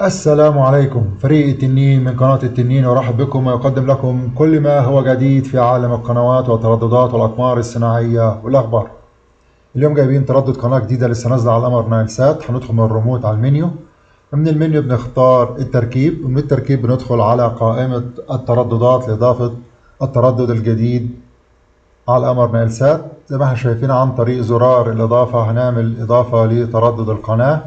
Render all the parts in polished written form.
السلام عليكم، فريق التنين من قناة التنين يرحب بكم ويقدم لكم كل ما هو جديد في عالم القنوات والترددات والأقمار الصناعية والأخبار. اليوم جايبين تردد قناة جديدة لسه نازلة على القمر نايل سات. هندخل من الريموت على المنيو، من المنيو بنختار التركيب، ومن التركيب بندخل على قائمة الترددات لإضافة التردد الجديد على القمر نايل سات. زي ما احنا شايفين عن طريق زرار الإضافة هنعمل إضافة لتردد القناة.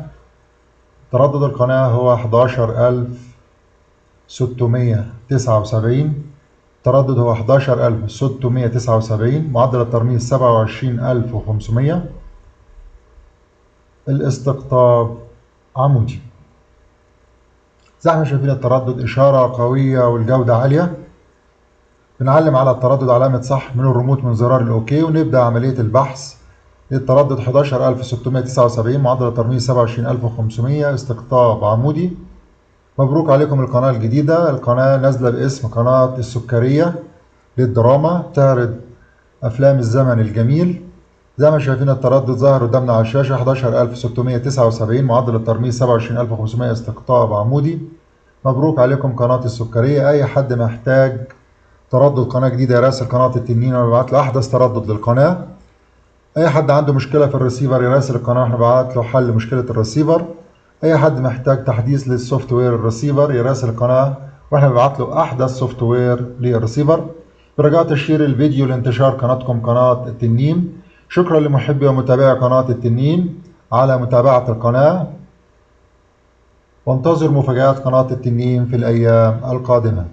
تردد القناة هو 11679. تردد هو 11679. معدل الترميز 27500. الاستقطاب عمودي. زي ما شايفين التردد إشارة قوية والجودة عالية. بنعلم على التردد علامة صح من الريموت من زرار الأوكي ونبدأ عملية البحث للتردد 11679. معدل الترميز 27500. استقطاب عمودي. مبروك عليكم القناة الجديدة. القناة نازلة باسم قناة السكرية للدراما، تعرض أفلام الزمن الجميل. زي ما شايفين التردد ظاهر قدامنا على الشاشة 11679. معدل الترميز 27500. استقطاب عمودي. مبروك عليكم قناة السكرية. أي حد محتاج تردد قناة جديدة يراسل قناة التنين ونبعت له أحدث تردد للقناة. أي حد عنده مشكلة في الريسيفر يراسل القناة ونبعت له حل مشكلة الريسيفر. أي حد محتاج تحديث للسوفت وير الريسيفر يراسل القناة واحنا بنبعت له أحدث سوفت وير للريسيفر. برجاء تشير الفيديو لانتشار قناتكم قناة التنين. شكرا لمحبي ومتابعي قناة التنين على متابعة القناة، وانتظر مفاجآت قناة التنين في الأيام القادمة.